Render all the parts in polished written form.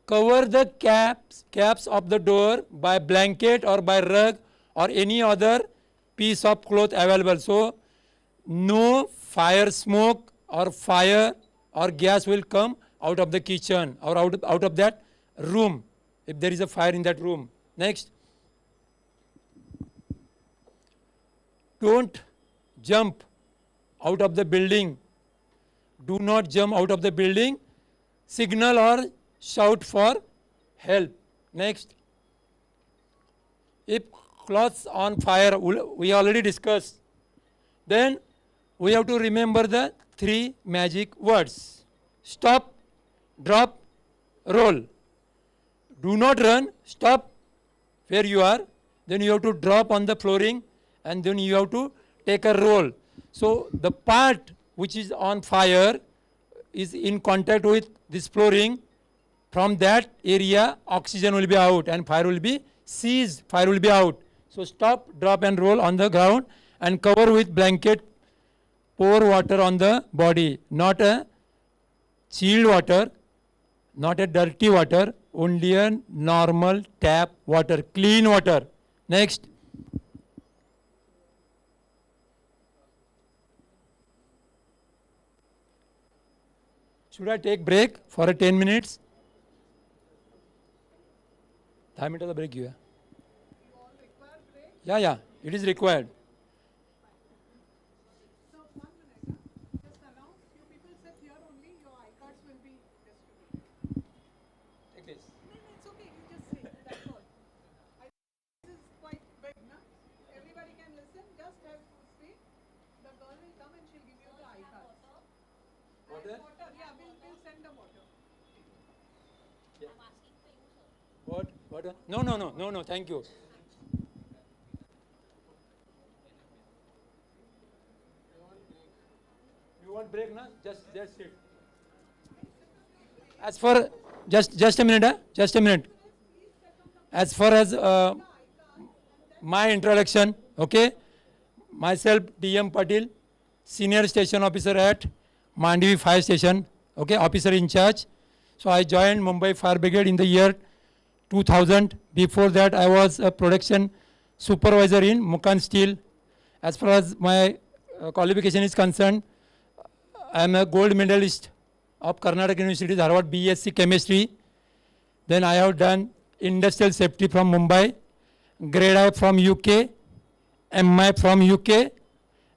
Cover the caps of the door by blanket or by rug or any other piece of cloth available. So no fire smoke or fire or gas will come out of the kitchen or out of that room if there is a fire in that room. Next, don't jump out of the building. Do not jump out of the building. Signal or shout for help. Next, if clothes on fire, we already discussed, then we have to remember the 3 magic words: stop, drop, roll. Do not run, stop where you are, then you have to drop on the flooring, and then you have to take a roll. So the part which is on fire is in contact with this flooring. From that area oxygen will be out and fire will be ceased, fire will be out. So stop, drop and roll on the ground and cover with blanket. Pour water on the body, not a chilled water, not a dirty water, only a normal tap water, clean water. Next, should I take break for a 10 minutes? 10 minutes break you. Yeah, it is required. So 1 minute, just announce, few people sit here only, your iCards will be distributed. Take this. No, it's okay, you just say, that's all. This is quite big, na? Everybody can listen, just have to speak. The girl will come and she'll give you the iCards. Water? Water, yeah, we'll send the water. What? Water? No, thank you. You want break, na? Just sit. As for, just a minute, just a minute. As far as my introduction, okay? Myself, D.M. Patil, Senior Station Officer at Mandivi Fire Station, okay? Officer in charge. So I joined Mumbai Fire Brigade in the year 2000. Before that, I was a production supervisor in Mukan Steel. As far as my qualification is concerned, I am a gold medalist of Karnataka University, Harvard BSc Chemistry. Then I have done industrial safety from Mumbai, grade I from UK, MI from UK,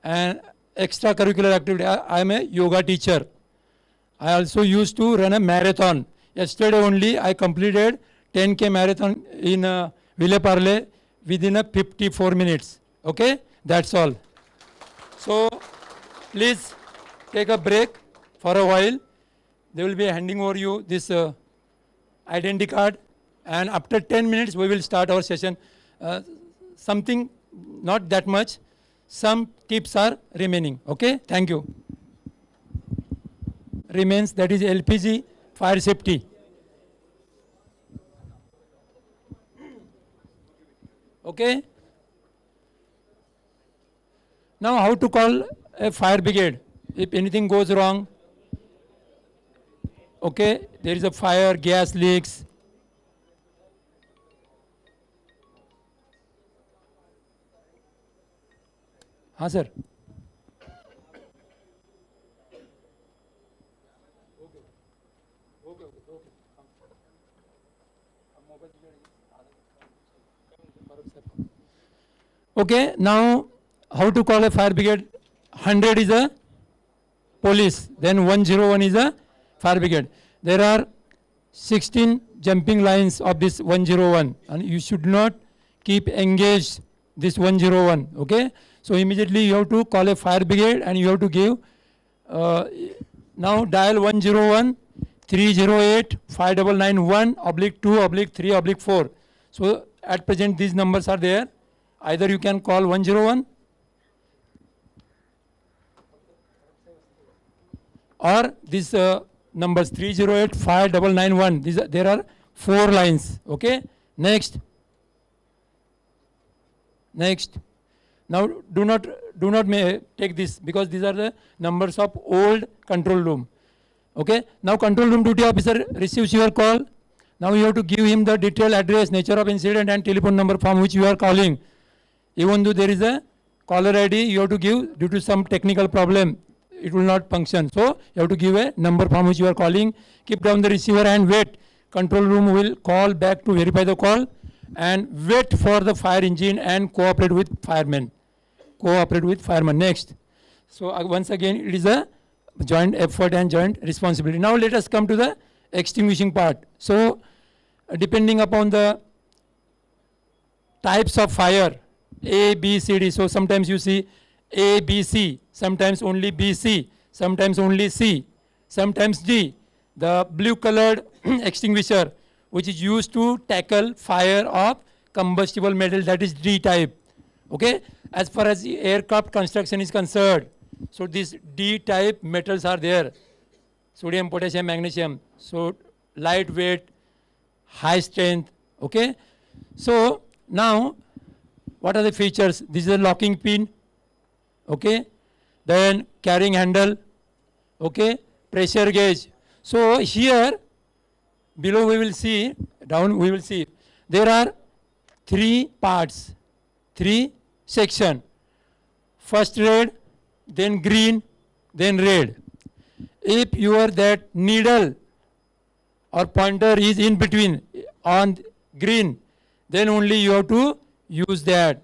and extracurricular activity. I am a yoga teacher. I also used to run a marathon. Yesterday only I completed 10K marathon in Villeparle within 54 minutes. Okay, that's all. So please take a break for a while. They will be handing over you this identity card, and after 10 minutes we will start our session. Something, not that much, some tips are remaining. Okay, thank you. Remains, that is LPG fire safety. Okay. Now how to call a fire brigade if anything goes wrong. Okay, there is a fire, gas leaks. हाँ sir. Okay, now how to call a fire brigade? 100 is a police, then 101 is a fire brigade. There are 16 jumping lines of this 101, and you should not keep engaged this 101. Okay, so immediately you have to call a fire brigade and you have to give now dial 101 308 5991 /2 /3 /4. So at present these numbers are there. Either you can call 101 or this numbers 308 5991. There are 4 lines. Okay. Next. Now do not take this, because these are the numbers of old control room. Okay. Now control room duty officer receives your call. Now you have to give him the detailed address, nature of incident and telephone number from which you are calling. Even though there is a caller ID, you have to give due to some technical problem. It will not function. So you have to give a number from which you are calling. Keep down the receiver and wait. Control room will call back to verify the call and wait for the fire engine and cooperate with firemen. Cooperate with firemen. Next. So once again, it is a joint effort and joint responsibility. Now let us come to the extinguishing part. So depending upon the types of fire, A, B, C, D. So sometimes you see A, B, C, sometimes only B, C, sometimes only C, sometimes D. The blue colored extinguisher which is used to tackle fire of combustible metal, that is D type. Okay, as far as the aircraft construction is concerned, so these D type metals are there, sodium, potassium, magnesium. So lightweight, high strength. Okay, so now what are the features? This is a locking pin. Okay, then carrying handle. Okay, pressure gauge. So here below we will see, down we will see, there are three parts, three section. First red, then green, then red. If your that needle or pointer is in between on green, then only you have to use that.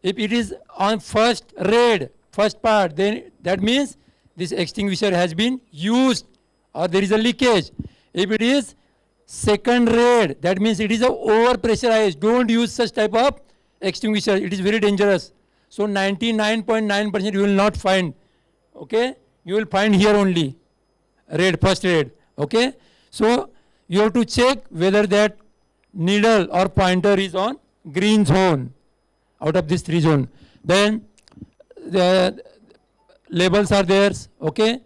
If it is on first red, first part, then that means this extinguisher has been used or there is a leakage. If it is second red, that means it is a over pressurized. Don't use such type of extinguisher. It is very dangerous. So 99.9% you will not find. Okay, you will find here only red, first red. Okay, so you have to check whether that needle or pointer is on green zone out of this three zone. Then the labels are there. Okay,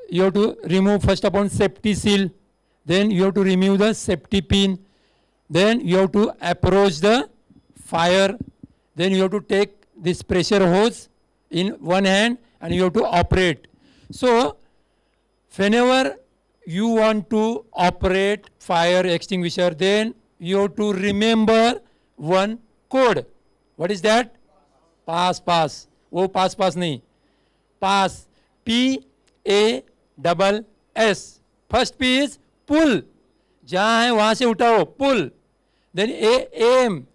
you have to remove first upon safety seal, then you have to remove the safety pin, then you have to approach the fire, then you have to take this pressure hose in one hand and you have to operate. So whenever you want to operate fire extinguisher, then you have to remember one code. What is that? Pass, pass. वो pass pass नहीं. Pass. P-A-S-S. First P is pull. जहाँ है वहाँ से उठाओ. Pull. Then A-aim.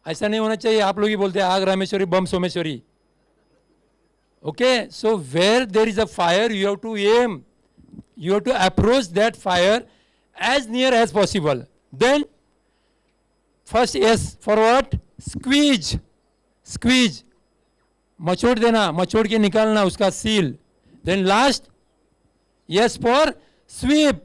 ऐसा नहीं होना चाहिए. आप लोग ही बोलते हैं आग रामेश्वरी बम Someshwari. Okay, so where there is a fire, you have to aim. You have to approach that fire as near as possible. Then first S for what? Squeeze. Squeeze. मचोड़ देना, मचोड़ के निकालना उसका seal. Then last S for sweep.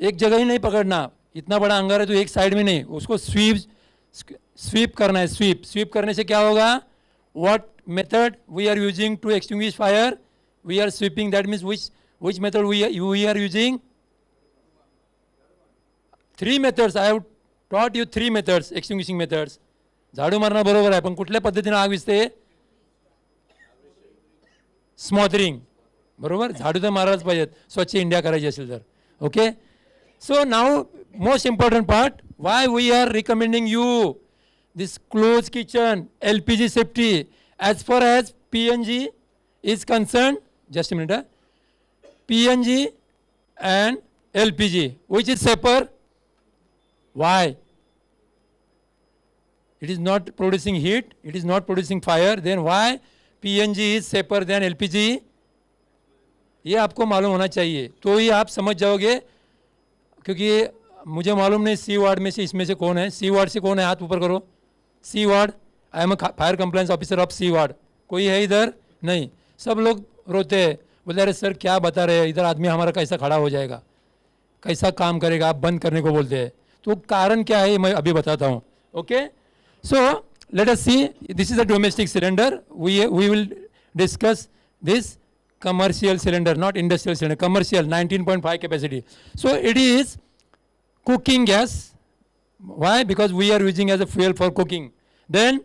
एक जगह ही नहीं पकड़ना. इतना बड़ा अंगार है तो एक साइड में नहीं, उसको sweep करना है. Sweep करने से क्या होगा? What method we are using to extinguish fire? We are sweeping. That means which method we are using? Three methods. I have taught you three methods, extinguishing methods. झाडू मारणं बरोबर आहे, पण कुठल्या पद्धतीने आग विझते? स्मॉथरिंग. बरोबर, झाडू तर मारायलाच पाहिजेत स्वच्छ इंडिया करायची असेल तर. Okay, so now most important part, why we are recommending you this closed kitchen LPG safety. As far as PNG is concerned, just a minute, PNG and LPG, which is safer? Why? It is not producing heat, it is not producing fire. Then why PNG is safer than LPG? ये आपको मालूम होना चाहिए, तो ही आप समझ जाओगे. क्योंकि मुझे मालूम नहीं सी वार्ड में से इसमें से कौन है. सी वार्ड से कौन है? हाथ ऊपर करो. C ward. I am fire compliance officer of C ward. कोई है इधर? नहीं. सब लोग रोते हैं, बोले अरे सर क्या बता रहे हैं, इधर आदमी हमारा कैसा खड़ा हो जाएगा, कैसा काम करेगा, आप बंद करने को बोलते हैं. तो कारण क्या है मैं अभी बताता हूँ. Okay, so let us see. This is a domestic cylinder. We will discuss this commercial cylinder, not industrial cylinder, commercial 19.5 capacity. So it is cooking gas. Why? Because we are using as a fuel for cooking. Then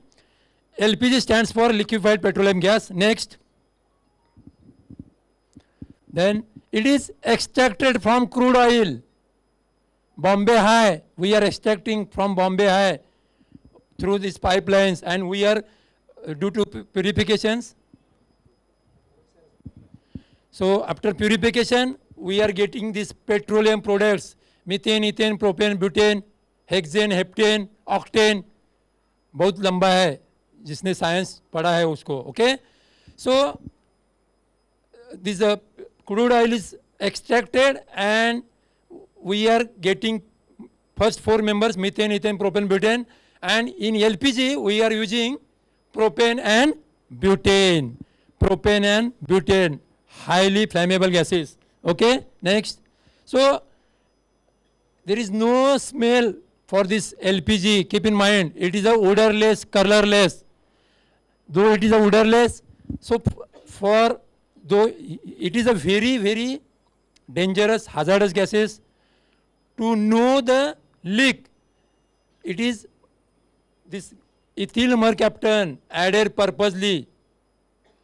LPG stands for liquefied petroleum gas. Next, then it is extracted from crude oil. Bombay High, we are extracting from Bombay High through these pipelines, and we are due to purifications. So after purification, we are getting these petroleum products, methane, ethane, propane, butane, hexane, heptane, octane. बहुत लंबा है, जिसने science पढ़ा है उसको. Okay, so this crude oil is extracted, and we are getting first four members: methane, ethane, propane, butane. And in LPG we are using propane and butane. Propane and butane, highly flammable gases. Okay, next. So there is no smell for this LPG. Keep in mind, it is a odorless, colorless. Though it is a odorless, so for though it is a very, very dangerous, hazardous gases. To know the leak, it is this ethyl mercaptan added purposely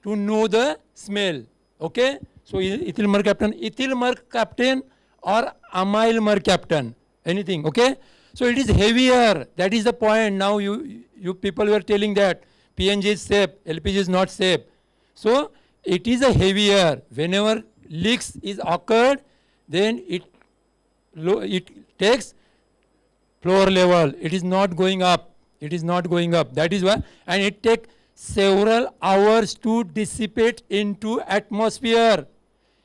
to know the smell. Okay, so ethyl mercaptan or amyl mercaptan, anything. Okay, so it is heavier. That is the point. Now you people were telling that PNG is safe, LPG is not safe. So it is a heavier. Whenever leaks is occurred, then it takes floor level. It is not going up. It is not going up. That is why, and it takes several hours to dissipate into atmosphere.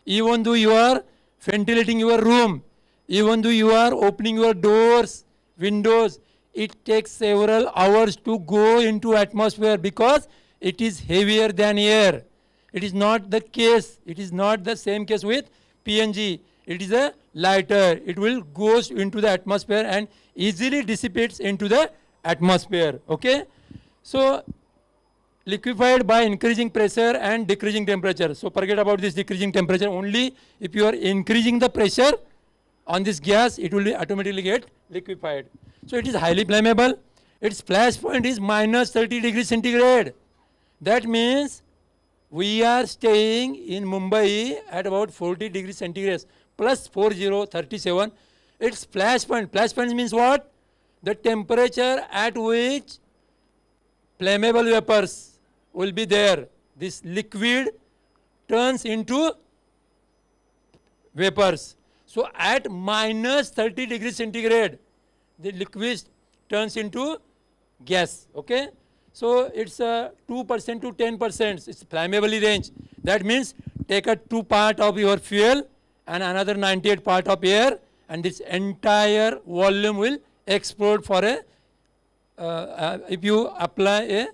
Even though you are ventilating your room, even though you are opening your doors, windows, it takes several hours to go into atmosphere because it is heavier than air. It is not the case. It is not the same case with PNG. It is a lighter. It will goes into the atmosphere and easily dissipates into the atmosphere. Okay, so liquefied by increasing pressure and decreasing temperature. So forget about this decreasing temperature. Only if you are increasing the pressure on this gas, it will automatically get liquefied. So it is highly flammable. Its flash point is minus 30 degrees centigrade. That means we are staying in Mumbai at about 40 degrees centigrade plus 37. Its flash point. Flash point means what? The temperature at which flammable vapors will be there. This liquid turns into vapors. So at minus 30 degrees centigrade, the liquid turns into gas. Okay, so it's 2% to 10%. It's flammability range. That means take a 2 part of your fuel and another 98 part of air, and this entire volume will explode for a if you apply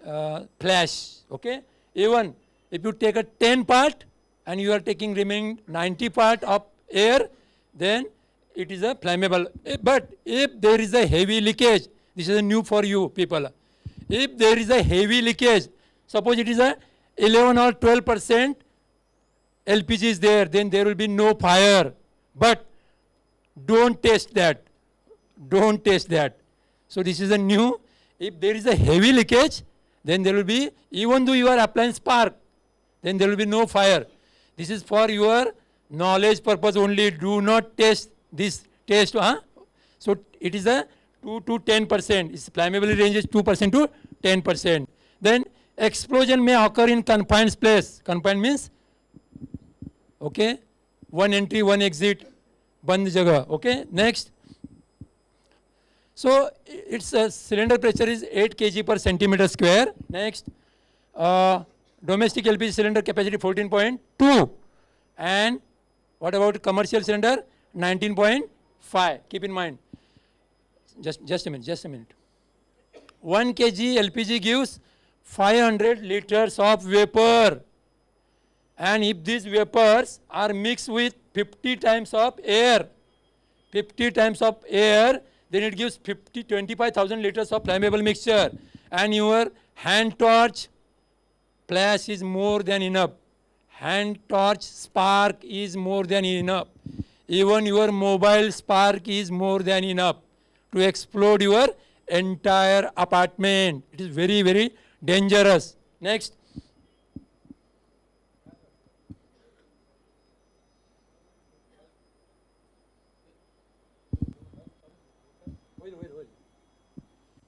a flash. Okay, even if you take a 10 part and you are taking remaining 90 part of air, then it is a flammable. But if there is a heavy leakage, this is a new for you people. If there is a heavy leakage, suppose it is a 11 or 12% LPG is there, then there will be no fire. But don't test that. Don't test that. So this is a new. If there is a heavy leakage, then there will be, even though you are applying spark, then there will be no fire. This is for your knowledge purpose only. Do not test this test. So it is a 2 to 10%. Its flammability range is 2% to 10%. Then explosion may occur in confined place. Confined means, okay, one entry, one exit, band jagah. Okay, next. So its cylinder pressure is 8 kg per centimeter square. Next, domestic LPG cylinder capacity 14.2, and what about commercial cylinder? 19.5. Keep in mind. Just a minute. 1 kg LPG gives 500 liters of vapor, and if these vapors are mixed with 50 times of air, then it gives 25,000 liters of flammable mixture, and your hand torch flash is more than enough. Hand torch spark is more than enough. Even your mobile spark is more than enough to explode your entire apartment. It is very, very dangerous. Next.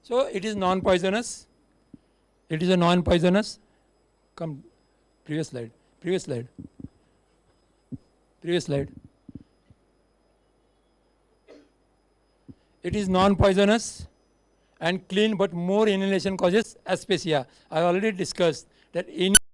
So it is non-poisonous. It is a non-poisonous. Come, previous slide. Previous slide. Previous slide. It is non-poisonous and clean, but more inhalation causes asphyxia. I already discussed that any